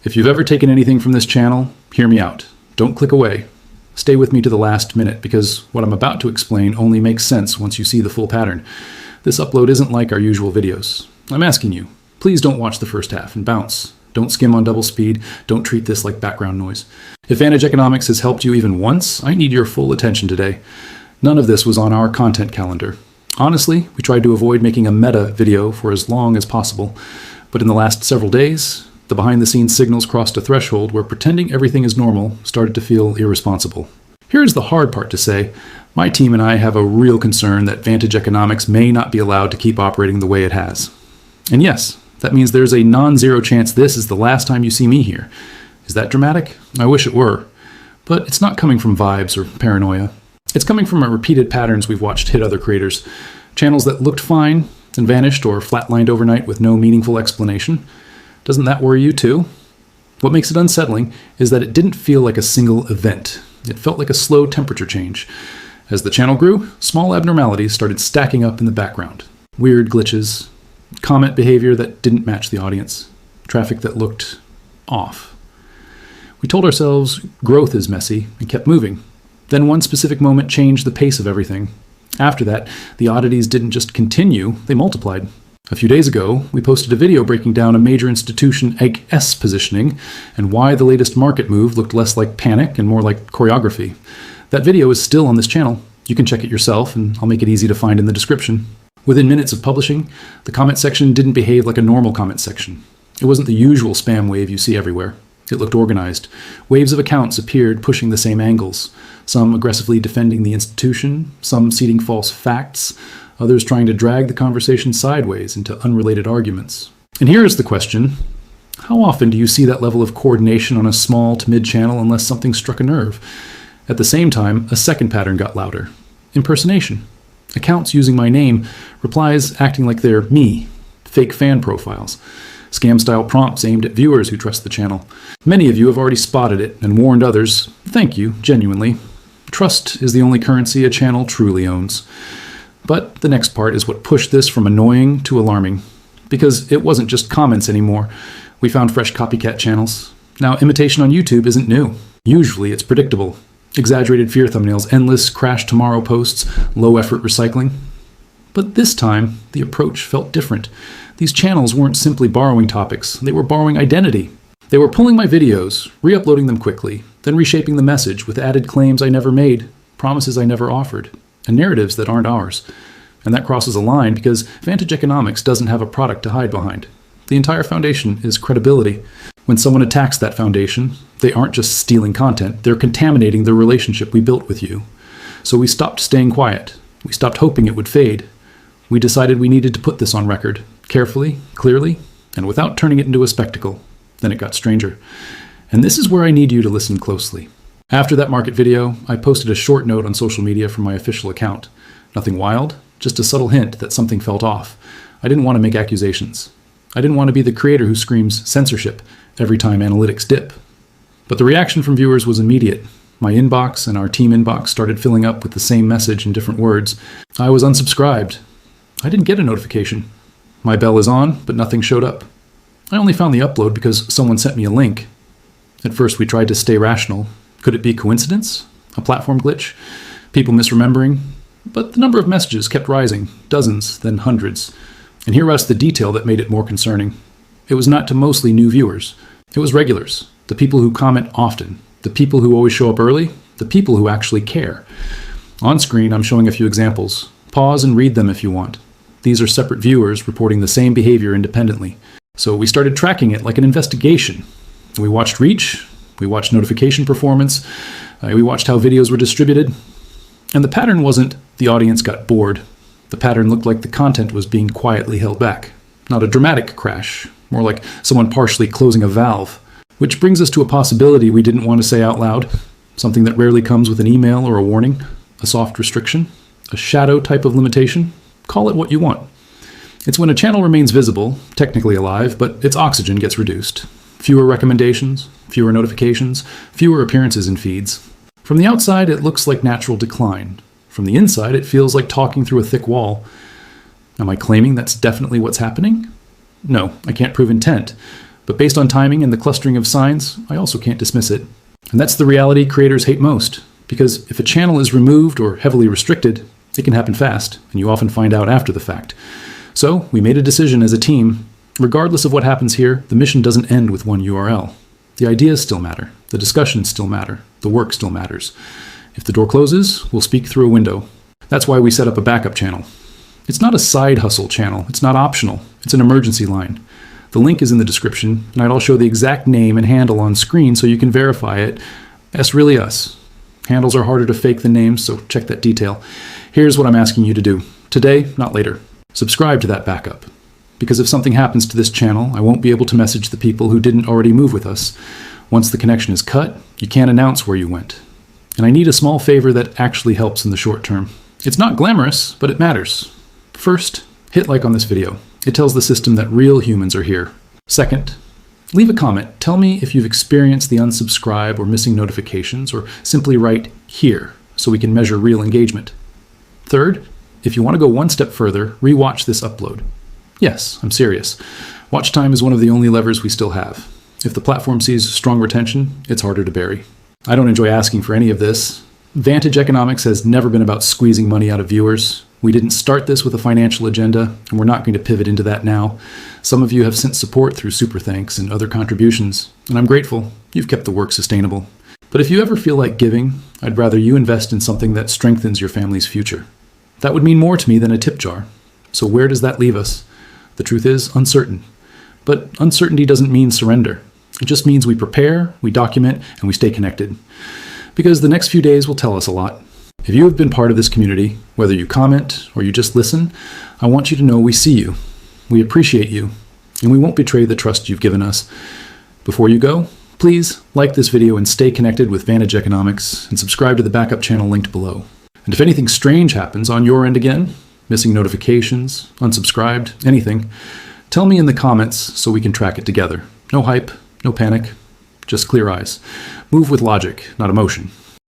If you've ever taken anything from this channel, hear me out. Don't click away. Stay with me to the last minute, because what I'm about to explain only makes sense once you see the full pattern. This upload isn't like our usual videos. I'm asking you, please don't watch the first half and bounce. Don't skim on double speed. Don't treat this like background noise. If Vantage Economics has helped you even once, I need your full attention today. None of this was on our content calendar. Honestly, we tried to avoid making a meta video for as long as possible, but in the last several days, the behind-the-scenes signals crossed a threshold where pretending everything is normal started to feel irresponsible. Here's the hard part to say. My team and I have a real concern that Vantage Economics may not be allowed to keep operating the way it has. And yes, that means there's a non-zero chance this is the last time you see me here. Is that dramatic? I wish it were. But it's not coming from vibes or paranoia. It's coming from repeated patterns we've watched hit other creators. Channels that looked fine and vanished or flatlined overnight with no meaningful explanation. Doesn't that worry you too? What makes it unsettling is that it didn't feel like a single event. It felt like a slow temperature change. As the channel grew, small abnormalities started stacking up in the background. Weird glitches, comment behavior that didn't match the audience, traffic that looked off. We told ourselves growth is messy and kept moving. Then one specific moment changed the pace of everything. After that, the oddities didn't just continue, they multiplied. A few days ago, we posted a video breaking down a major institution Egg S positioning and why the latest market move looked less like panic and more like choreography. That video is still on this channel. You can check it yourself, and I'll make it easy to find in the description. Within minutes of publishing, the comment section didn't behave like a normal comment section. It wasn't the usual spam wave you see everywhere. It looked organized. Waves of accounts appeared pushing the same angles, some aggressively defending the institution, some seeding false facts, others trying to drag the conversation sideways into unrelated arguments. And here is the question. How often do you see that level of coordination on a small to mid-channel unless something struck a nerve? At the same time, a second pattern got louder. Impersonation. Accounts using my name, replies acting like they're me, fake fan profiles, scam-style prompts aimed at viewers who trust the channel. Many of you have already spotted it and warned others. Thank you, genuinely. Trust is the only currency a channel truly owns. But the next part is what pushed this from annoying to alarming. Because it wasn't just comments anymore. We found fresh copycat channels. Now, imitation on YouTube isn't new. Usually it's predictable. Exaggerated fear thumbnails, endless crash tomorrow posts, low-effort recycling. But this time, the approach felt different. These channels weren't simply borrowing topics. They were borrowing identity. They were pulling my videos, re-uploading them quickly, then reshaping the message with added claims I never made, promises I never offered, and narratives that aren't ours. And that crosses a line because Vantage Economics doesn't have a product to hide behind. The entire foundation is credibility. When someone attacks that foundation, they aren't just stealing content, they're contaminating the relationship we built with you. So we stopped staying quiet. We stopped hoping it would fade. We decided we needed to put this on record, carefully, clearly, and without turning it into a spectacle. Then it got stranger. And this is where I need you to listen closely. After that market video, I posted a short note on social media from my official account. Nothing wild, just a subtle hint that something felt off. I didn't want to make accusations. I didn't want to be the creator who screams censorship every time analytics dip. But the reaction from viewers was immediate. My inbox and our team inbox started filling up with the same message in different words. I was unsubscribed. I didn't get a notification. My bell is on, but nothing showed up. I only found the upload because someone sent me a link. At first we tried to stay rational. Could it be coincidence? A platform glitch? People misremembering? But the number of messages kept rising, dozens, then hundreds. And here was the detail that made it more concerning. It was not to mostly new viewers. It was regulars, the people who comment often, the people who always show up early, the people who actually care. On screen, I'm showing a few examples. Pause and read them if you want. These are separate viewers reporting the same behavior independently. So we started tracking it like an investigation. We watched reach, we watched notification performance, we watched how videos were distributed. And the pattern wasn't the audience got bored. The pattern looked like the content was being quietly held back. Not a dramatic crash, more like someone partially closing a valve. Which brings us to a possibility we didn't want to say out loud. Something that rarely comes with an email or a warning. A soft restriction. A shadow type of limitation. Call it what you want. It's when a channel remains visible, technically alive, but its oxygen gets reduced. Fewer recommendations, fewer notifications, fewer appearances in feeds. From the outside, it looks like natural decline. From the inside, it feels like talking through a thick wall. Am I claiming that's definitely what's happening? No, I can't prove intent, But based on timing and the clustering of signs, I also can't dismiss it. And that's the reality creators hate most, because if a channel is removed or heavily restricted, it can happen fast, and you often find out after the fact. So we made a decision as a team. Regardless of what happens here, the mission doesn't end with one URL. The ideas still matter, the discussions still matter, the work still matters. If the door closes, we'll speak through a window. That's why we set up a backup channel. It's not a side hustle channel, it's not optional, it's an emergency line. The link is in the description, and I'll show the exact name and handle on screen so you can verify it. That's really us. Handles are harder to fake than names, so check that detail. Here's what I'm asking you to do. Today, not later. Subscribe to that backup. Because if something happens to this channel, I won't be able to message the people who didn't already move with us. Once the connection is cut, you can't announce where you went. And I need a small favor that actually helps in the short term. It's not glamorous, but it matters. First, hit like on this video. It tells the system that real humans are here. Second, leave a comment. Tell me if you've experienced the unsubscribe or missing notifications, or simply write here so we can measure real engagement. Third, if you want to go one step further, rewatch this upload. Yes, I'm serious. Watch time is one of the only levers we still have. If the platform sees strong retention, it's harder to bury. I don't enjoy asking for any of this. Vantage economics has never been about squeezing money out of viewers. We didn't start this with a financial agenda, and we're not going to pivot into that now. Some of you have sent support through super thanks and other contributions, and I'm grateful. You've kept the work sustainable. But if you ever feel like giving, I'd rather you invest in something that strengthens your family's future. That would mean more to me than a tip jar. So where does that leave us? The truth is uncertain. But uncertainty doesn't mean surrender. It just means we prepare, we document, and we stay connected. Because the next few days will tell us a lot. If you have been part of this community, whether you comment or you just listen, I want you to know we see you, we appreciate you, and we won't betray the trust you've given us. Before you go, please like this video and stay connected with Vantage Economics and subscribe to the backup channel linked below. And if anything strange happens on your end again, missing notifications, unsubscribed, anything, tell me in the comments so we can track it together. No hype, no panic, just clear eyes. Move with logic, not emotion.